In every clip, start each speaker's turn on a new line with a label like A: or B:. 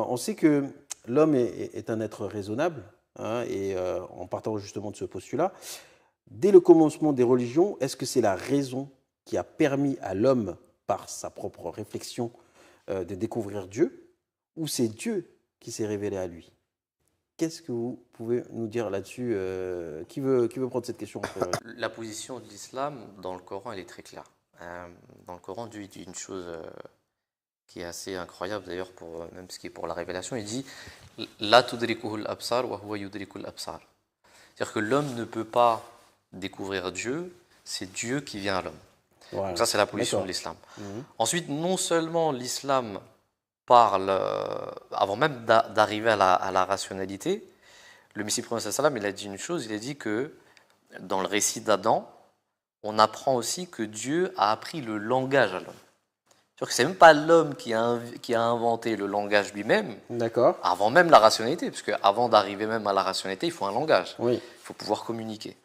A: On sait que l'homme est un être raisonnable, hein, et en partant justement de ce postulat, dès le commencement des religions, est-ce que c'est la raison qui a permis à l'homme, par sa propre réflexion, de découvrir Dieu, ou c'est Dieu qui s'est révélé à lui? Qu'est-ce que vous pouvez nous dire là-dessus? Qui veut prendre cette question en priorité?
B: La position de l'islam dans le Coran, elle est très claire. Dans le Coran, Dieu dit une chose qui est assez incroyable d'ailleurs, pour même ce qui est pour la révélation. Il dit La tudrikuhul absar wa huwa yudrikul absar. C'est-à-dire que l'homme ne peut pas découvrir Dieu, c'est Dieu qui vient à l'homme.
A: Voilà.
B: Donc ça, c'est la position
A: D'accord.
B: de l'islam.
A: Mhm.
B: Ensuite, non seulement l'islam parle, avant même d'arriver à la rationalité, le Messie prophète sallam, il a dit une chose, il a dit que dans le récit d'Adam, on apprend aussi que Dieu a appris le langage à l'homme. C'est-à-dire que c'est même pas l'homme qui a inventé le langage lui-même,
A: D'accord.
B: avant même la rationalité, puisque avant d'arriver même à la rationalité, il faut un langage,
A: Oui.
B: il faut pouvoir communiquer.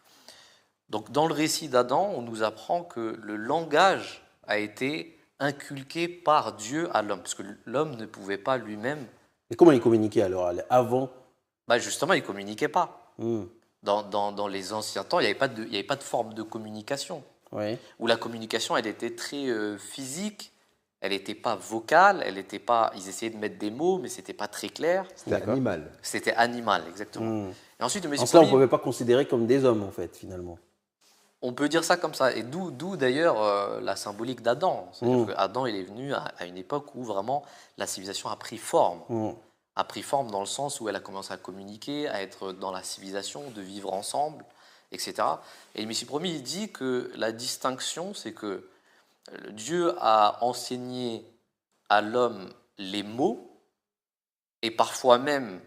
B: Donc dans le récit d'Adam, on nous apprend que le langage a été inculqué par Dieu à l'homme, parce que l'homme ne pouvait pas lui-même.
A: Et comment il communiquait alors avant?
B: Justement, il ne communiquait pas.
A: Hmm.
B: Dans les anciens temps, il n'y avait pas de forme de communication.
A: Oui.
B: Où la communication, elle était très physique, elle n'était pas vocale, elle était pas. Ils essayaient de mettre des mots, mais c'était pas très clair.
C: C'était animal.
B: C'était animal, exactement.
A: Hmm.
B: Et ensuite,
A: En cela, on ne pouvait pas considérer comme des hommes, en fait, finalement.
B: on peut dire ça comme ça. Et d'où d'ailleurs la symbolique d'Adam. C'est-à-dire qu'Adam, il est venu à une époque où vraiment la civilisation a pris forme. A pris forme dans le sens où elle a commencé à communiquer, à être dans la civilisation, de vivre ensemble, etc. Et le Messie promis, il dit que la distinction, c'est que Dieu a enseigné à l'homme les mots et parfois même,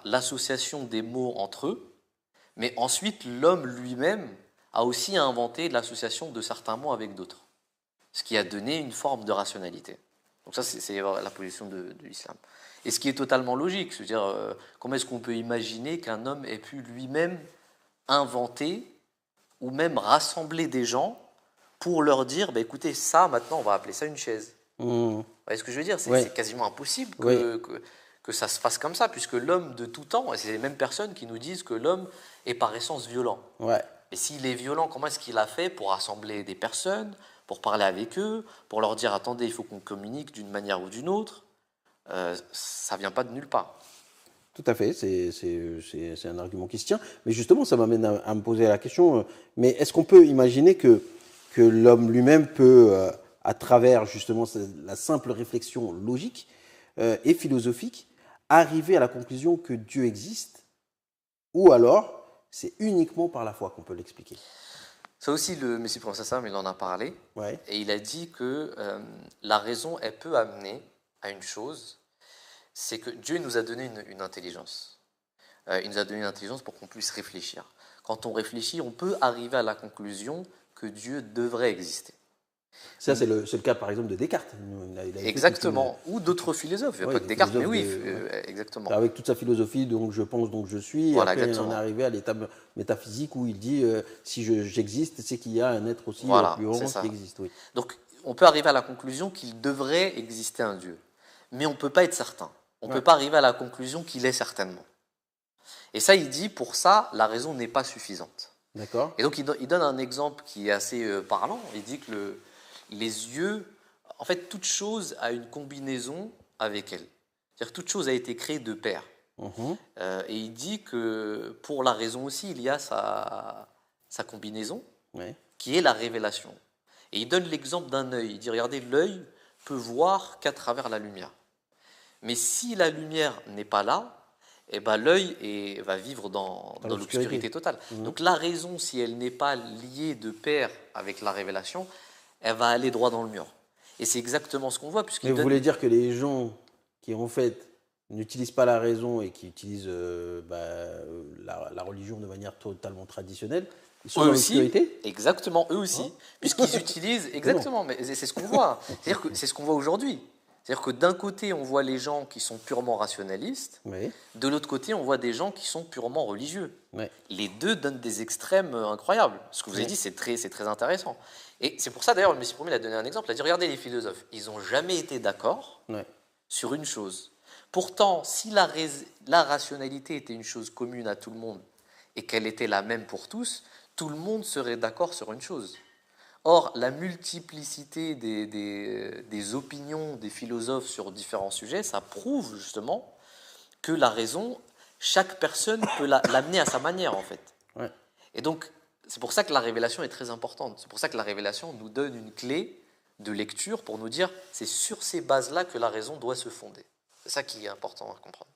B: l'association des mots entre eux, mais ensuite l'homme lui-même a aussi inventé l'association de certains mots avec d'autres, ce qui a donné une forme de rationalité. Donc ça, c'est la position de l'islam. Et ce qui est totalement logique, c'est-à-dire comment est-ce qu'on peut imaginer qu'un homme ait pu lui-même inventer ou même rassembler des gens pour leur dire, écoutez, ça, maintenant, on va appeler ça une chaise. Vous voyez ce que je veux dire? C'est quasiment impossible que ça se fasse comme ça, puisque l'homme de tout temps, et c'est les mêmes personnes qui nous disent que l'homme est par essence violent. Et s'il est violent, comment est-ce qu'il a fait pour rassembler des personnes, pour parler avec eux, pour leur dire, attendez, il faut qu'on communique d'une manière ou d'une autre? Ça ne vient pas de nulle part.
A: Tout à fait, c'est un argument qui se tient. Mais justement, ça m'amène à me poser la question, mais est-ce qu'on peut imaginer que l'homme lui-même peut, à travers justement la simple réflexion logique et philosophique, arriver à la conclusion que Dieu existe, ou alors c'est uniquement par la foi qu'on peut l'expliquer?
B: Ça aussi, le Messie prophète sallam, il en a parlé, et il a dit que la raison, elle peut amener à une chose, c'est que Dieu nous a donné une intelligence. Il nous a donné une intelligence pour qu'on puisse réfléchir. Quand on réfléchit, on peut arriver à la conclusion que Dieu devrait exister.
A: Ça, c'est le cas, par exemple, de Descartes.
B: Exactement, ou d'autres philosophes. Il n'y a pas que Descartes, mais oui, exactement.
A: Avec toute sa philosophie, donc je pense, donc je suis.
B: Voilà,
A: après,
B: exactement.
A: on est arrivé à l'étape métaphysique où il dit si j'existe, c'est qu'il y a un être aussi plus grand qui existe. Oui.
B: Donc, on peut arriver à la conclusion qu'il devrait exister un Dieu, mais on ne peut pas être certain. On ne peut pas arriver à la conclusion qu'il est certainement. Et ça, il dit, pour ça, la raison n'est pas suffisante.
A: D'accord.
B: Et donc, il donne un exemple qui est assez parlant. Il dit que les yeux, en fait, toute chose a une combinaison avec elle. C'est-à-dire que toute chose a été créée de pair. Et il dit que pour la raison aussi, il y a sa combinaison, qui est la révélation. Et il donne l'exemple d'un œil. Il dit, regardez, l'œil peut voir qu'à travers la lumière. Mais si la lumière n'est pas là, l'œil va vivre dans l'obscurité totale. Donc la raison, si elle n'est pas liée de pair avec la révélation, elle va aller droit dans le mur. Et c'est exactement ce qu'on voit.
A: Mais vous voulez dire que les gens qui, en fait, n'utilisent pas la raison et qui utilisent la religion de manière totalement traditionnelle, ils sont dans l'obscurité?
B: Exactement, eux aussi. Puisqu'ils utilisent... Exactement, mais c'est ce qu'on voit. C'est-à-dire que c'est ce qu'on voit aujourd'hui. C'est-à-dire que d'un côté, on voit les gens qui sont purement rationalistes, de l'autre côté, on voit des gens qui sont purement religieux. Les deux donnent des extrêmes incroyables. Ce que vous avez dit, c'est très intéressant. Et c'est pour ça, d'ailleurs, le Messie promis a donné un exemple. Il a dit, regardez les philosophes, ils n'ont jamais été d'accord sur une chose. Pourtant, si la rationalité était une chose commune à tout le monde et qu'elle était la même pour tous, tout le monde serait d'accord sur une chose. Or, la multiplicité des opinions des philosophes sur différents sujets, ça prouve justement que la raison, chaque personne peut l'amener à sa manière en fait.
A: Ouais.
B: Et donc, c'est pour ça que la révélation est très importante. C'est pour ça que la révélation nous donne une clé de lecture pour nous dire c'est sur ces bases-là que la raison doit se fonder. C'est ça qui est important à comprendre.